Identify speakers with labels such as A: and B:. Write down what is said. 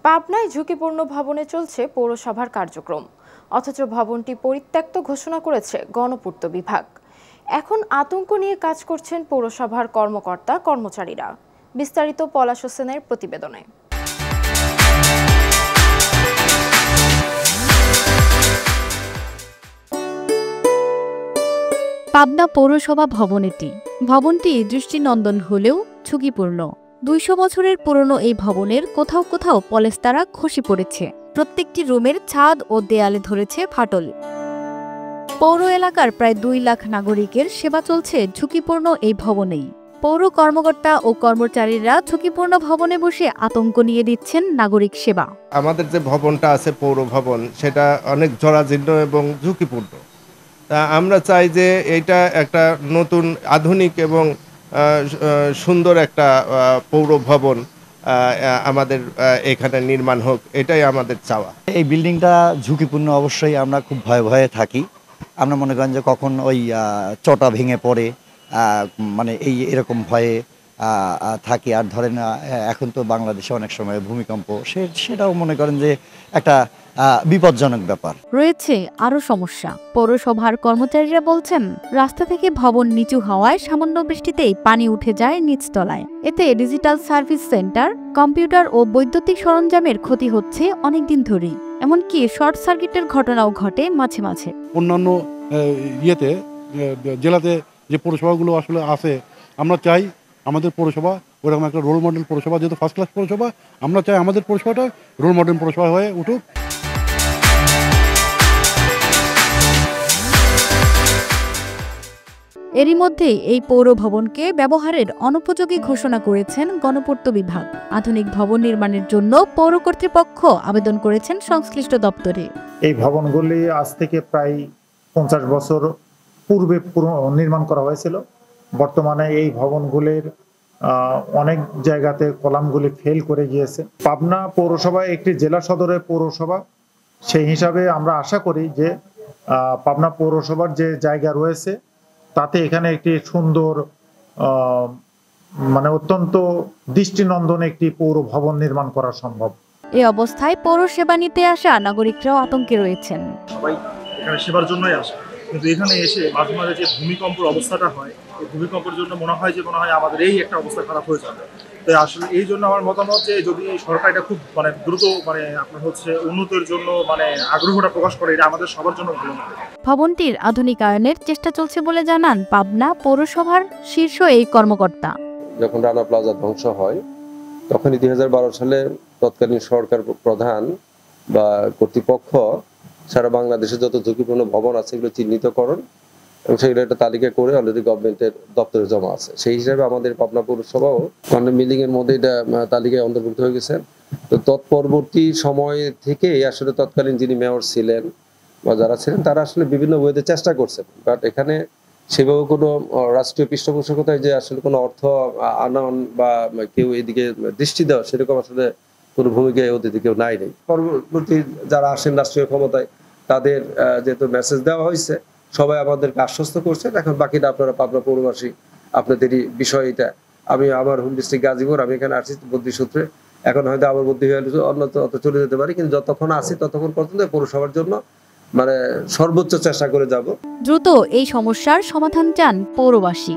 A: পাবনায় ঝুঁকিপূর্ণ ভবনে চলছে পৌরসভার কার্যক্রম, অথচ ভবনটি পরিত্যক্ত ঘোষণা করেছে গণপূর্ত বিভাগ। এখন আতঙ্ক নিয়ে কাজ করছেন পৌরসভার কর্মকর্তা কর্মচারীরা। বিস্তারিত পলাশ হোসেনের প্রতিবেদনে।
B: পাবনা পৌরসভা ভবনটি দৃষ্টিনন্দন হলেও ঝুঁকিপূর্ণ। ২০০ বছরের পুরনো এই ভবনের কোথাও কোথাও পলেস্তারা খসে পড়েছে। প্রত্যেকটি রুমের ছাদ ও দেয়ালে ধরেছে ফাটল। পৌর এলাকার প্রায় ২ লাখ নাগরিকের সেবা চলছে ঝুঁকিপূর্ণ এই ভবনেই। পৌর কর্মকর্তা ও কর্মচারীরা ঝুঁকিপূর্ণ ভবনে বসে আতঙ্ক নিয়ে দিচ্ছেন নাগরিক সেবা।
C: আমাদের যে ভবনটা আছে পৌর ভবন, সেটা অনেক জরাজীর্ণ এবং ঝুঁকিপূর্ণ। তা আমরা চাই যে এটা একটা নতুন আধুনিক এবং সুন্দর একটা পৌর ভবন আমাদের এখানে নির্মাণ হোক, এটাই আমাদের চাওয়া।
D: এই বিল্ডিংটা ঝুঁকিপূর্ণ, অবশ্যই আমরা খুব ভয়ে ভয়ে থাকি। আমরা মনে করেন যে কখন ওই চটা ভেঙে পড়ে, মানে এরকম ভয়ে থাকি। আর ধরেন এখন তো বাংলাদেশে অনেক সময় ভূমিকম্প, সেটাও মনে করেন যে একটা বিপজ্জনক ব্যাপার।
B: রয়েছে আরও সমস্যা। পৌরসভার কর্মচারীরা বলছেন, রাস্তা থেকে ভবন নিচু হওয়ায় সামান্য বৃষ্টিতেই পানি উঠে যায় নিচতলায়। এতে ডিজিটাল সার্ভিস সেন্টার, কম্পিউটার ও বৈদ্যুতিক সরঞ্জামের ক্ষতি হচ্ছে অনেকদিন ধরেই। এমনকি শর্ট সার্কিটের ঘটনাও ঘটে মাঝে মাঝে।
E: অন্যান্য জেলাতে যে পৌরসভাগুলো আসলে আছে, আমরা চাই আমাদের পৌরসভা ওরকম একটা রোল মডেল পৌরসভা, যেহেতু ফার্স্ট ক্লাস পৌরসভা, আমরা চাই আমাদের পৌরসভাটা রোল মডেল পৌরসভা হয়ে উঠুক।
B: এরই মধ্যে এই পৌর ভবনকে ব্যবহারের অনুপযোগী ঘোষণা করেছেন গণপূর্ত বিভাগ। আধুনিক ভবন নির্মাণের জন্য পৌর কর্তৃপক্ষ আবেদন করেছেন সংশ্লিষ্ট দপ্তরে।
F: এই ভবনগুলি আজ থেকে প্রায় 50 বছর পূর্বে নির্মাণ করা হয়েছিল। বর্তমানে এই ভবনগুলির অনেক জায়গাতে কলামগুলি ফেল করে গিয়েছে। পাবনা পৌরসভা একটি জেলা সদরের পৌরসভা, সেই হিসাবে আমরা আশা করি যে পাবনা পৌরসভার যে জায়গা রয়েছে তাতে এখানে একটি সুন্দর মানে অত্যন্ত দৃষ্টিনন্দন একটি পৌর ভবন নির্মাণ করা সম্ভব।
B: এই অবস্থায় পৌর সেবা নিতে আসা নাগরিকরাও আতঙ্কে রয়েছেন।
G: সবাই এখানে সেবার জন্যই আসে, কিন্তু এখানে এসে মাঝে মাঝে যে ভূমিকম্পের অবস্থাটা হয়, এই ভূমিকম্পের জন্য মনে হয় আমাদের এই একটা অবস্থা খারাপ হয়ে যাবে। তো আসলে এই জন্য আমার মতামত যে যদি সরকার এটা খুব দ্রুত আপনার উন্নতির জন্য আগ্রহটা প্রকাশ করে, এটা আমাদের সবার জন্য ভালো হবে।
B: ভবনটির আধুনিকায়নের চেষ্টা চলছে বলে জানান পাবনা পৌরসভার শীর্ষ এই কর্মকর্তা।
H: যখন রানা প্লাজা ধ্বংস হয়, তখনই 2012 সালে তৎকালীন সরকার প্রধান বা কর্তৃপক্ষ সারা বাংলাদেশে যত ঝুঁকিপূর্ণ ভবন আছে এগুলো চিহ্নিতকরণ এবং সেগুলো একটা তালিকা করে অলরেডি গভর্নমেন্টের দপ্তরে জমা আছে। সেই হিসাবে আমাদের পাবনা পৌরসভাও মিলিং এর মধ্যে এটা তালিকায় অন্তর্ভুক্ত হয়ে গেছে। তো তৎপরবর্তী সময় থেকে আসলে তৎকালীন যিনি মেয়র ছিলেন বা যারা ছিলেন তারা আসলে বিভিন্ন ওয়েতে চেষ্টা করছেন, বাট এখানে সেভাবে কোনো রাষ্ট্রীয় পৃষ্ঠপোষকতায় যে আসলে কোনো অর্থ আনয়ন বা কেউ এদিকে দৃষ্টি দেওয়া, সেরকম আসলে কোনো ভূমিকা ওদের দিকেও নাই। পরবর্তী যারা আসেন রাষ্ট্রীয় ক্ষমতায় তাদের যেহেতু মেসেজ দেওয়া হয়েছে, সবাই আমাদেরকে আশ্বস্ত করছেন। এখন বাকিটা আপনারা পাবনা পৌরবাসী, আপনাদেরই বিষয় এটা। আমি আমার হোম ডিস্ট্রিক্ট গাজীপুর, আমি এখানে আসছি বদ্যি সূত্রে। এখন হয়তো আবার বদ্যি হয়ে অন্যত্র চলে যেতে পারি, কিন্তু যতক্ষণ আসি ততক্ষণ পর্যন্ত পৌরসভার জন্য সর্বোচ্চ চেষ্টা করে যাব।
B: দ্রুত এই সমস্যার সমাধান চান পৌরবাসী।